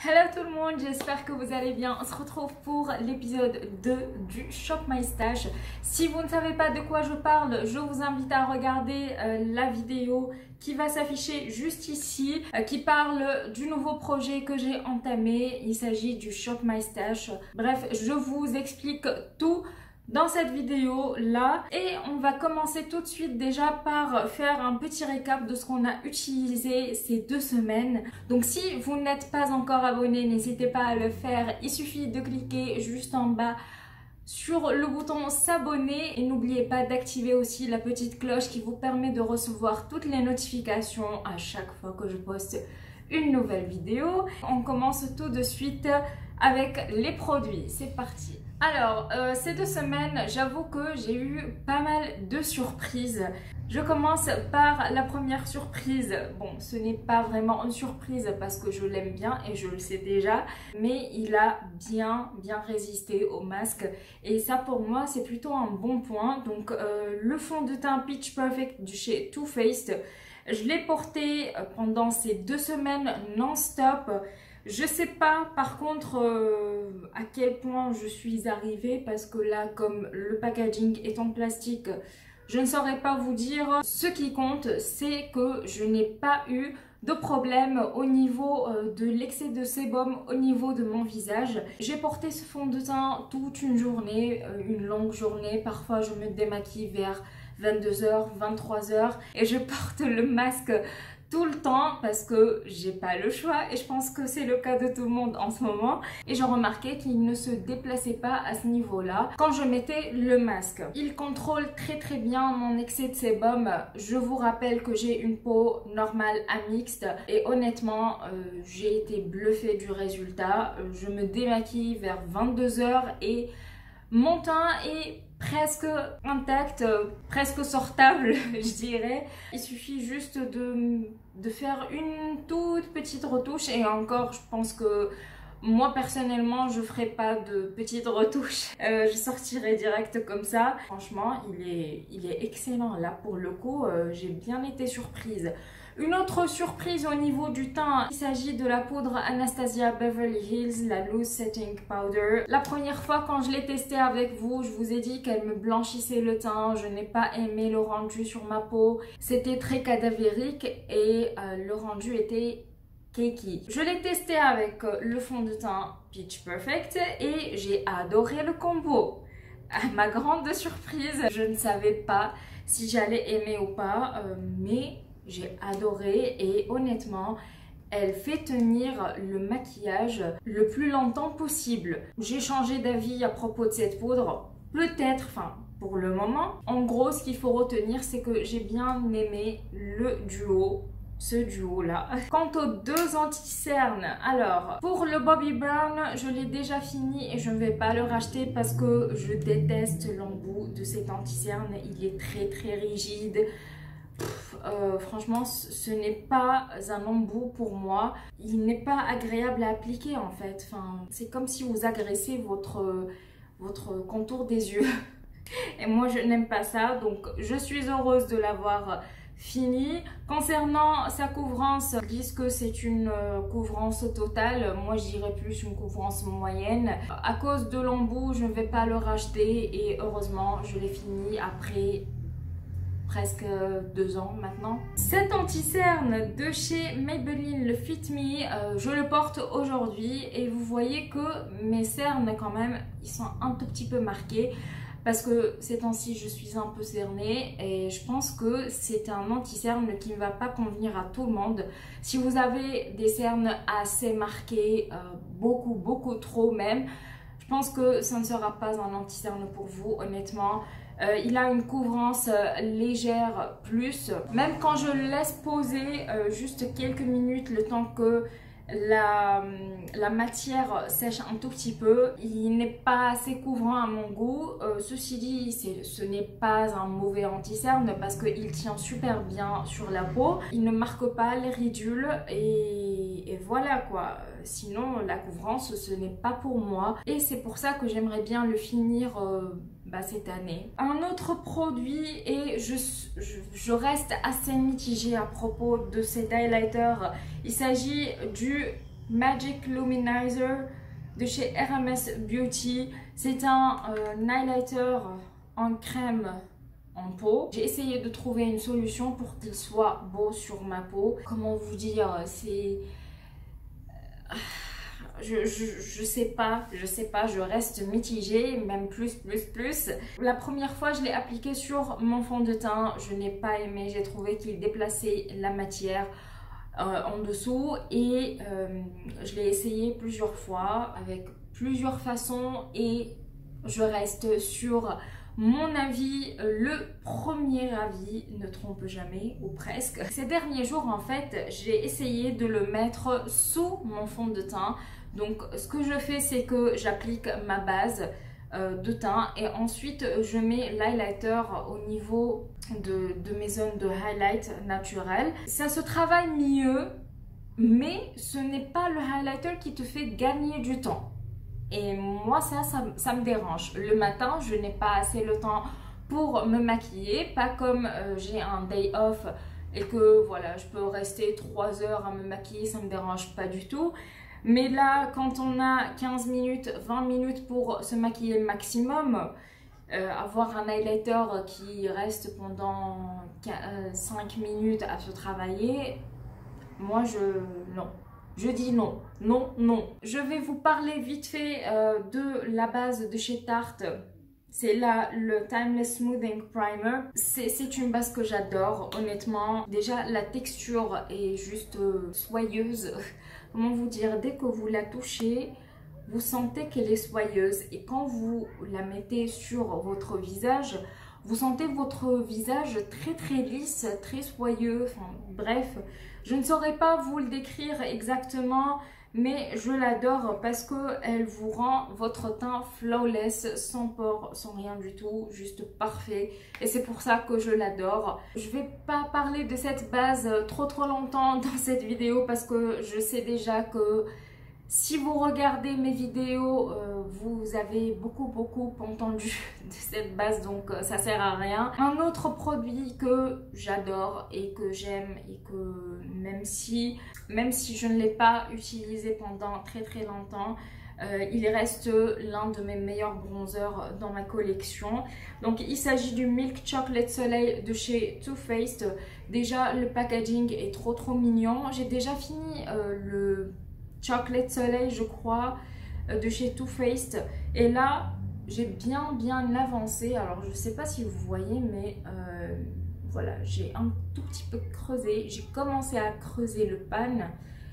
Hello tout le monde, j'espère que vous allez bien. On se retrouve pour l'épisode 2 du Shop My Stash. Si vous ne savez pas de quoi je parle, je vous invite à regarder la vidéo qui va s'afficher juste ici, qui parle du nouveau projet que j'ai entamé. Il s'agit du Shop My Stash. Bref, je vous explique tout dans cette vidéo là et on va commencer tout de suite déjà par faire un petit récap de ce qu'on a utilisé ces 2 semaines. Donc si vous n'êtes pas encore abonné, n'hésitez pas à le faire, il suffit de cliquer juste en bas sur le bouton s'abonner et n'oubliez pas d'activer aussi la petite cloche qui vous permet de recevoir toutes les notifications à chaque fois que je poste une nouvelle vidéo. On commence tout de suite avec les produits, c'est parti. Alors, ces 2 semaines, j'avoue que j'ai eu pas mal de surprises. Je commence par la première surprise. Bon, ce n'est pas vraiment une surprise parce que je l'aime bien et je le sais déjà, mais il a bien résisté au masque et ça pour moi c'est plutôt un bon point. Donc le fond de teint Peach Perfect de chez Too Faced, je l'ai porté pendant ces 2 semaines non-stop. Je sais pas par contre à quel point je suis arrivée parce que là comme le packaging est en plastique, je ne saurais pas vous dire. Ce qui compte c'est que je n'ai pas eu de problème au niveau de l'excès de sébum au niveau de mon visage. J'ai porté ce fond de teint toute une journée, une longue journée. Parfois je me démaquille vers 22h, 23h et je porte le masque tout le temps parce que j'ai pas le choix et je pense que c'est le cas de tout le monde en ce moment. Et j'ai remarqué qu'il ne se déplaçait pas à ce niveau-là quand je mettais le masque. Il contrôle très bien mon excès de sébum. Je vous rappelle que j'ai une peau normale à mixte et honnêtement j'ai été bluffée du résultat. Je me démaquille vers 22h et mon teint est presque intact, presque sortable je dirais. Il suffit juste de faire une toute petite retouche et encore je pense que moi personnellement je ferai pas de petites retouches, je sortirai direct comme ça. Franchement il est excellent là pour le coup, j'ai bien été surprise. Une autre surprise au niveau du teint, il s'agit de la poudre Anastasia Beverly Hills, la Loose Setting Powder. La première fois quand je l'ai testée avec vous, je vous ai dit qu'elle me blanchissait le teint. Je n'ai pas aimé le rendu sur ma peau. C'était très cadavérique et le rendu était cakey. Je l'ai testé avec le fond de teint Peach Perfect et j'ai adoré le combo. À ma grande surprise, je ne savais pas si j'allais aimer ou pas, mais j'ai adoré et honnêtement, elle fait tenir le maquillage le plus longtemps possible. J'ai changé d'avis à propos de cette poudre, peut-être, enfin pour le moment. En gros, ce qu'il faut retenir, c'est que j'ai bien aimé le duo. Ce duo là. Quant aux 2 anti-cernes, alors pour le Bobbi Brown je l'ai déjà fini et je ne vais pas le racheter parce que je déteste l'embout de cet anti-cerne. Il est très rigide. Franchement ce n'est pas un embout pour moi. Il n'est pas agréable à appliquer en fait. Enfin, c'est comme si vous agressez votre contour des yeux et moi je n'aime pas ça, donc je suis heureuse de l'avoir fini. Concernant sa couvrance, ils disent que c'est une couvrance totale. Moi je dirais plus une couvrance moyenne. À cause de l'embout je ne vais pas le racheter et heureusement je l'ai fini après presque 2 ans maintenant. Cet anti-cerne de chez Maybelline, le Fit Me, je le porte aujourd'hui et vous voyez que mes cernes quand même, ils sont un tout petit peu marqués parce que ces temps-ci je suis un peu cernée et je pense que c'est un anti-cerne qui ne va pas convenir à tout le monde. Si vous avez des cernes assez marquées, beaucoup trop même, je pense que ça ne sera pas un anti-cerne pour vous honnêtement. Il a une couvrance légère plus. Même quand je le laisse poser juste quelques minutes, le temps que la matière sèche un tout petit peu, il n'est pas assez couvrant à mon goût. Ceci dit, ce n'est pas un mauvais anti-cerne parce qu'il tient super bien sur la peau. Il ne marque pas les ridules et voilà quoi. Sinon la couvrance ce n'est pas pour moi et c'est pour ça que j'aimerais bien le finir cette année. Un autre produit, et je reste assez mitigée à propos de cet highlighter, il s'agit du Magic Luminizer de chez RMS Beauty. C'est un highlighter en crème en peau. J'ai essayé de trouver une solution pour qu'il soit beau sur ma peau. Comment vous dire, c'est... Je sais pas, je reste mitigée, même plus. La première fois, je l'ai appliqué sur mon fond de teint, je n'ai pas aimé, j'ai trouvé qu'il déplaçait la matière en dessous et je l'ai essayé plusieurs fois avec plusieurs façons et je reste sur mon avis, le premier avis ne trompe jamais ou presque. Ces derniers jours en fait, j'ai essayé de le mettre sous mon fond de teint. Donc ce que je fais, c'est que j'applique ma base de teint et ensuite je mets l'highlighter au niveau de mes zones de highlight naturel. Ça se travaille mieux, mais ce n'est pas le highlighter qui te fait gagner du temps. Et moi, ça me dérange. Le matin, je n'ai pas assez le temps pour me maquiller. Pas comme j'ai un day off et que voilà, je peux rester 3 heures à me maquiller, ça ne me dérange pas du tout. Mais là, quand on a 15 minutes, 20 minutes pour se maquiller maximum, avoir un highlighter qui reste pendant 5 minutes à se travailler, moi, non. Je dis non, non. Je vais vous parler vite fait de la base de chez Tarte. C'est là le Timeless Smoothing Primer. C'est une base que j'adore, honnêtement. Déjà, la texture est juste soyeuse. Comment vous dire, dès que vous la touchez, vous sentez qu'elle est soyeuse. Et quand vous la mettez sur votre visage, vous sentez votre visage très lisse, très soyeux. Enfin, bref, je ne saurais pas vous le décrire exactement, mais je l'adore parce qu'elle vous rend votre teint flawless, sans pores, sans rien du tout, juste parfait. Et c'est pour ça que je l'adore. Je vais pas parler de cette base trop longtemps dans cette vidéo parce que je sais déjà que si vous regardez mes vidéos, vous avez beaucoup entendu de cette base, donc ça sert à rien. Un autre produit que j'adore et que j'aime et que même si je ne l'ai pas utilisé pendant très longtemps, il reste l'un de mes meilleurs bronzers dans ma collection. Donc il s'agit du Milk Chocolate Soleil de chez Too Faced. Déjà le packaging est trop mignon. J'ai déjà fini le Chocolate Soleil, je crois, de chez Too Faced. Et là, j'ai bien avancé. Alors, je ne sais pas si vous voyez, mais voilà, j'ai un tout petit peu creusé. J'ai commencé à creuser le pan.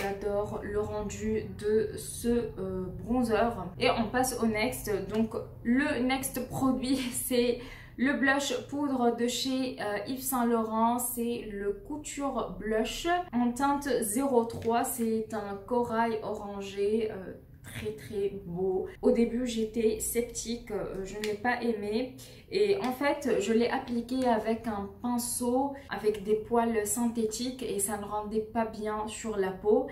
J'adore le rendu de ce bronzer. Et on passe au next. Donc, le next produit, c'est le blush poudre de chez Yves Saint Laurent. C'est le Couture Blush en teinte 03. C'est un corail orangé très beau. Au début j'étais sceptique, je n'ai pas aimé et en fait je l'ai appliqué avec un pinceau avec des poils synthétiques et ça ne rendait pas bien sur la peau.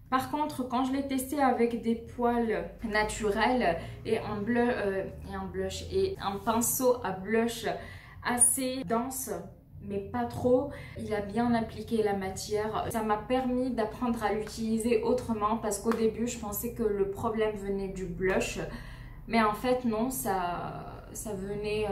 Par contre, quand je l'ai testé avec des poils naturels et un blush et un pinceau à blush assez dense, mais pas trop, il a bien appliqué la matière. Ça m'a permis d'apprendre à l'utiliser autrement parce qu'au début, je pensais que le problème venait du blush. Mais en fait, non, ça venait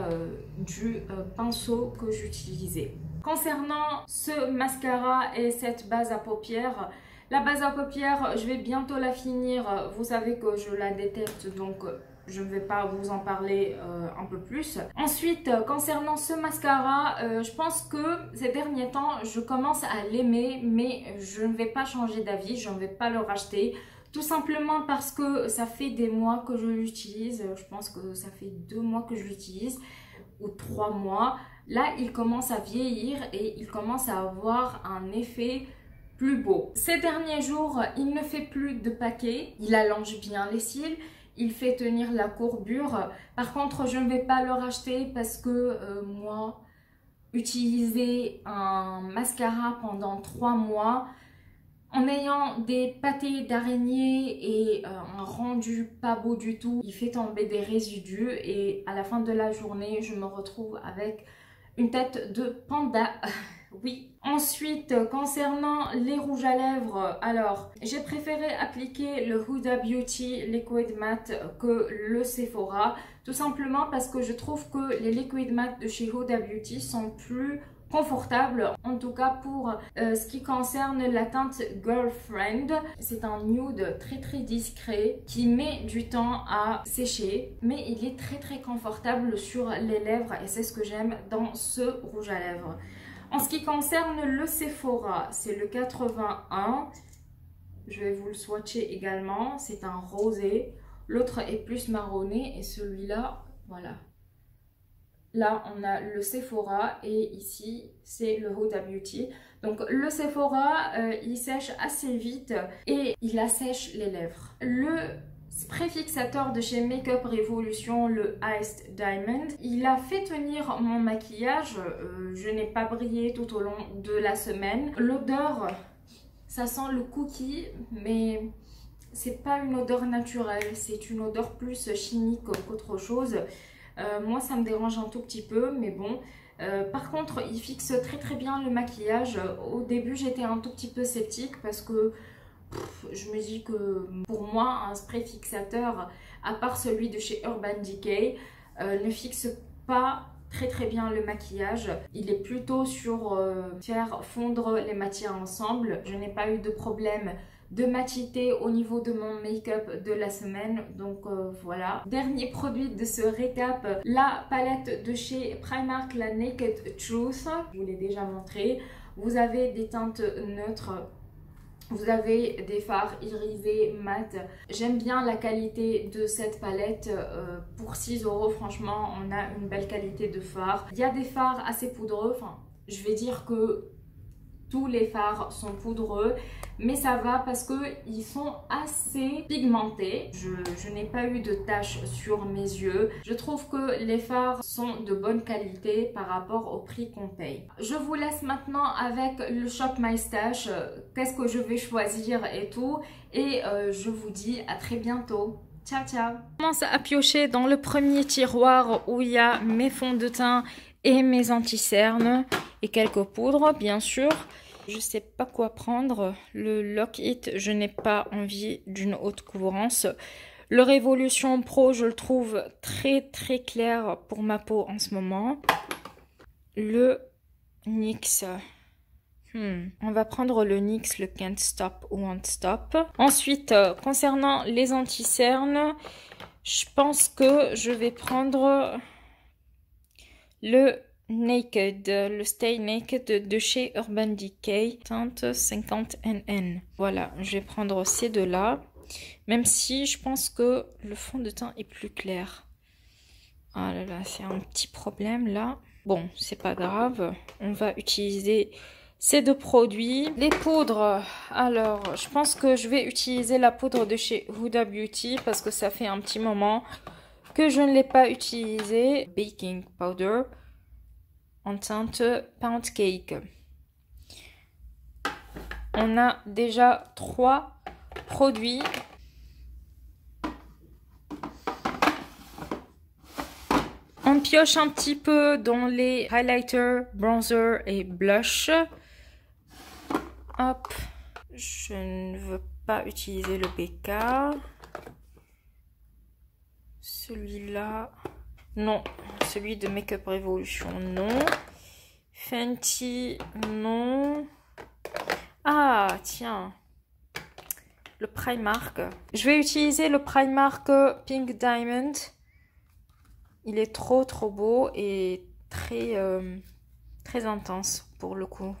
du pinceau que j'utilisais. Concernant ce mascara et cette base à paupières, la base à paupières, je vais bientôt la finir. Vous savez que je la déteste, donc je ne vais pas vous en parler un peu plus. Ensuite, concernant ce mascara, je pense que ces derniers temps, je commence à l'aimer, mais je ne vais pas changer d'avis, je ne vais pas le racheter. Tout simplement parce que ça fait des mois que je l'utilise. Je pense que ça fait 2 mois que je l'utilise, ou 3 mois. Là, il commence à vieillir et il commence à avoir un effet plus beau. Ces derniers jours, il ne fait plus de paquets, il allonge bien les cils, il fait tenir la courbure. Par contre, je ne vais pas le racheter parce que moi, utiliser un mascara pendant 3 mois en ayant des pâtés d'araignée et un rendu pas beau du tout, il fait tomber des résidus et à la fin de la journée, je me retrouve avec une tête de panda. Oui. Ensuite, concernant les rouges à lèvres, alors j'ai préféré appliquer le Huda Beauty Liquid Matte que le Sephora, tout simplement parce que je trouve que les Liquid Matte de chez Huda Beauty sont plus confortables, en tout cas pour ce qui concerne la teinte Girlfriend. C'est un nude très discret qui met du temps à sécher, mais il est très confortable sur les lèvres et c'est ce que j'aime dans ce rouge à lèvres. En ce qui concerne le Sephora, c'est le 81. Je vais vous le swatcher également. C'est un rosé. L'autre est plus marronné et celui-là, voilà. Là, on a le Sephora et ici, c'est le Huda Beauty. Donc, le Sephora, il sèche assez vite et il assèche les lèvres. Le spray fixateur de chez Makeup Revolution, le Iced Diamond, il a fait tenir mon maquillage. Je n'ai pas brillé tout au long de la semaine. L'odeur, ça sent le cookie, mais c'est pas une odeur naturelle. C'est une odeur plus chimique qu'autre chose. Moi, ça me dérange un tout petit peu, mais bon. Par contre, il fixe très bien le maquillage. Au début, j'étais un tout petit peu sceptique parce que je me dis que pour moi, un spray fixateur, à part celui de chez Urban Decay, ne fixe pas très bien le maquillage. Il est plutôt sur faire fondre les matières ensemble. Je n'ai pas eu de problème de matité au niveau de mon make-up de la semaine, donc voilà. Dernier produit de ce récap, la palette de chez Primark, la Naked Truth. Je vous l'ai déjà montré. Vous avez des teintes neutres, vous avez des fards irisés mat. J'aime bien la qualité de cette palette. Pour 6 € franchement, on a une belle qualité de fard. Il y a des fards assez poudreux, enfin je vais dire que tous les fards sont poudreux, mais ça va parce qu'ils sont assez pigmentés. Je n'ai pas eu de taches sur mes yeux. Je trouve que les fards sont de bonne qualité par rapport au prix qu'on paye. Je vous laisse maintenant avec le Shop My Stash. Qu'est-ce que je vais choisir et tout. Et je vous dis à très bientôt. Ciao, ciao. Je commence à piocher dans le premier tiroir où il y a mes fonds de teint et mes anti-cernes et quelques poudres, bien sûr. Je sais pas quoi prendre. Le Lock It, je n'ai pas envie d'une haute couvrance. Le Révolution Pro, je le trouve très clair pour ma peau en ce moment. Le NYX. On va prendre le NYX, le Can't Stop ou Won't Stop. Ensuite, concernant les anti-cernes, je pense que je vais prendre le Naked, le Stay Naked de chez Urban Decay, teinte 50 NN. Voilà, je vais prendre ces deux-là, même si je pense que le fond de teint est plus clair. Ah là là, c'est un petit problème là. Bon, c'est pas grave, on va utiliser ces deux produits. Les poudres, alors je pense que je vais utiliser la poudre de chez Huda Beauty parce que ça fait un petit moment que je ne l'ai pas utilisée. Baking Powder en teinte Pound Cake. On a déjà 3 produits. On pioche un petit peu dans les highlighters, bronzer et blush. Hop, je ne veux pas utiliser le BK. Celui-là, non. Celui de Makeup Revolution, non. Fenty, non. Ah, tiens. Le Primark. Je vais utiliser le Primark Pink Diamond. Il est trop beau et très intense pour le coup.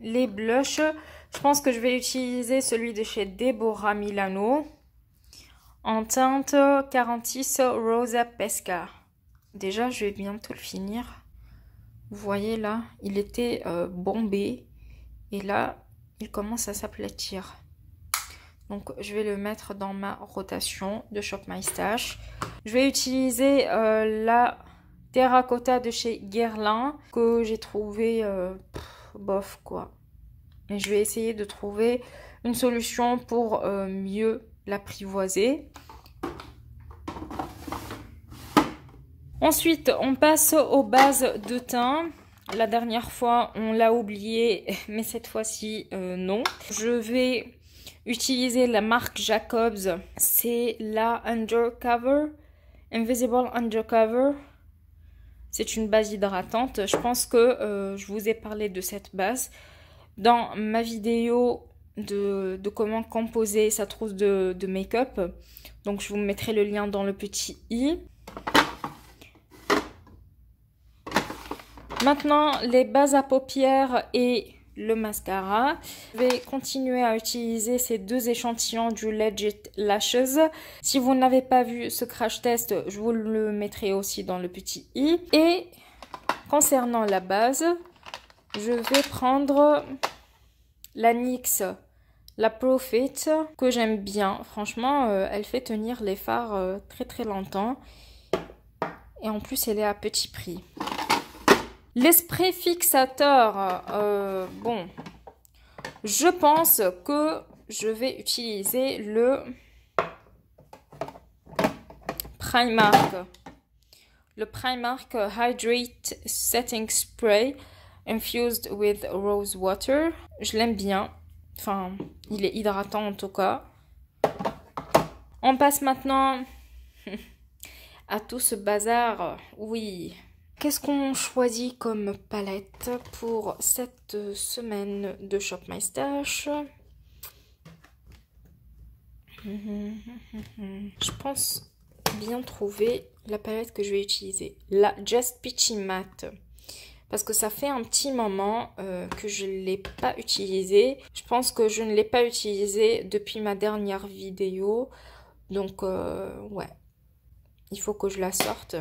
Les blushs, je pense que je vais utiliser celui de chez Deborah Milano en teinte 46 Rosa Pesca. Déjà, je vais bientôt le finir. Vous voyez là, il était bombé et là, il commence à s'aplatir. Donc, je vais le mettre dans ma rotation de Shop My Stash. Je vais utiliser la terracotta de chez Guerlain que j'ai trouvé bof quoi. Et je vais essayer de trouver une solution pour mieux l'apprivoiser. Ensuite, on passe aux bases de teint. La dernière fois, on l'a oublié, mais cette fois-ci, non. Je vais utiliser la marque Jacobs. C'est la Undercover, Invisible Undercover. C'est une base hydratante. Je pense que je vous ai parlé de cette base dans ma vidéo de comment composer sa trousse de make-up. Donc, je vous mettrai le lien dans le petit i. Maintenant, les bases à paupières et le mascara. Je vais continuer à utiliser ces deux échantillons du Legit Lashes. Si vous n'avez pas vu ce crash test, je vous le mettrai aussi dans le petit i. Et concernant la base, je vais prendre la NYX, la Profit, que j'aime bien. Franchement, elle fait tenir les fards très très longtemps. Et en plus, elle est à petit prix. Les sprays fixateurs, bon, je pense que je vais utiliser le Primark. Le Primark Hydrate Setting Spray Infused with Rose Water. Je l'aime bien. Enfin, il est hydratant en tout cas. On passe maintenant à tout ce bazar. Oui. Qu'est-ce qu'on choisit comme palette pour cette semaine de Shop My Stash? Je pense bien trouver la palette que je vais utiliser. La Just Peachy Matte. Parce que ça fait un petit moment que je ne l'ai pas utilisée. Je pense que je ne l'ai pas utilisée depuis ma dernière vidéo. Donc, ouais. Il faut que je la sorte.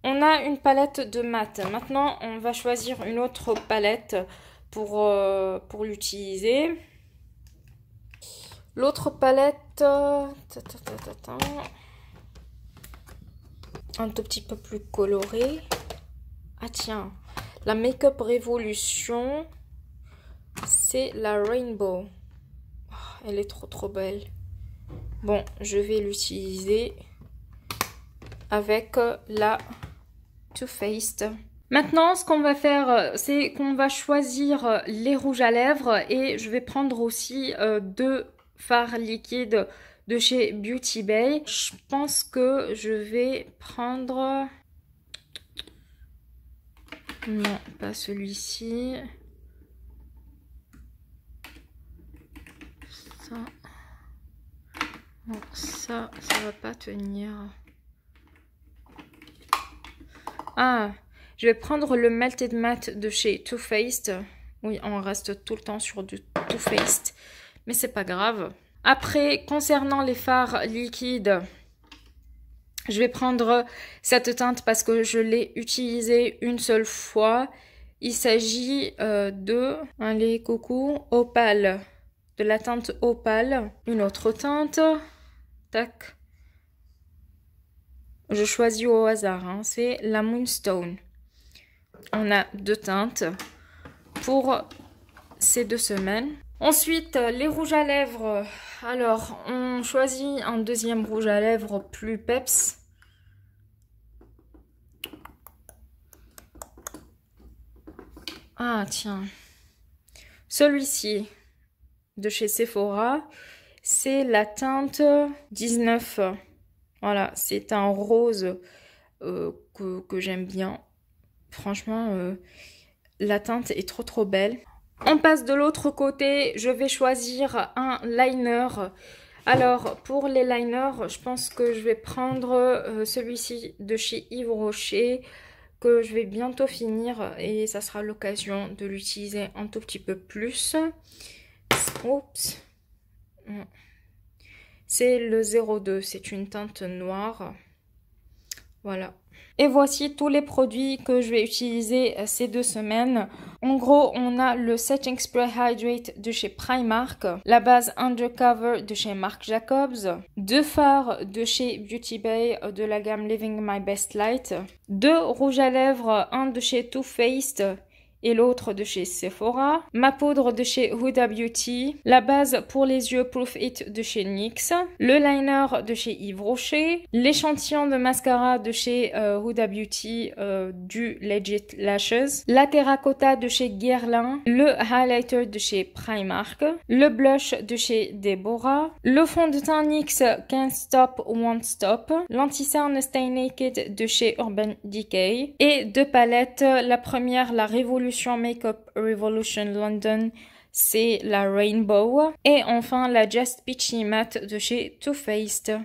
On a une palette de mat. Maintenant, on va choisir une autre palette pour l'utiliser. L'autre palette, un tout petit peu plus colorée. Ah tiens, la Make-up Revolution, c'est la Rainbow. Oh, elle est trop belle. Bon, je vais l'utiliser avec la Too Faced. Maintenant, ce qu'on va faire, c'est qu'on va choisir les rouges à lèvres et je vais prendre aussi deux fards liquides de chez Beauty Bay. Je pense que je vais prendre... Non, pas celui-ci. Ça. Bon, ça va pas tenir. Ah, je vais prendre le Melted Matte de chez Too Faced. Oui, on reste tout le temps sur du Too Faced, mais c'est pas grave. Après, concernant les fards liquides, je vais prendre cette teinte parce que je l'ai utilisée une seule fois. Il s'agit de allez, coucou, Opale, de la teinte Opale. Une autre teinte, tac. Je choisis au hasard, hein. C'est la Moonstone. On a deux teintes pour ces 2 semaines. Ensuite, les rouges à lèvres. Alors, on choisit un deuxième rouge à lèvres plus peps. Ah, tiens. Celui-ci, de chez Sephora, c'est la teinte 19. Voilà, c'est un rose que j'aime bien. Franchement, la teinte est trop belle. On passe de l'autre côté, je vais choisir un liner. Alors, pour les liners, je pense que je vais prendre celui-ci de chez Yves Rocher, que je vais bientôt finir et ça sera l'occasion de l'utiliser un tout petit peu plus. Oups. C'est le 02, c'est une teinte noire. Voilà. Et voici tous les produits que je vais utiliser ces 2 semaines. En gros, on a le Setting Spray Hydrate de chez Primark, la base Undercover de chez Marc Jacobs, 2 fards de chez Beauty Bay de la gamme Living My Best Light, 2 rouges à lèvres, un de chez Too Faced et l'autre de chez Sephora, ma poudre de chez Huda Beauty, la base pour les yeux Proof It de chez NYX, le liner de chez Yves Rocher, l'échantillon de mascara de chez Huda Beauty du Legit Lashes, la terracotta de chez Guerlain, le highlighter de chez Primark, le blush de chez Deborah, le fond de teint NYX Can't Stop Won't Stop, l'anti-cerne Stay Naked de chez Urban Decay et deux palettes. La première, la Révolution Makeup Revolution London, c'est la Rainbow, et enfin la Just Peachy Matte de chez Too Faced.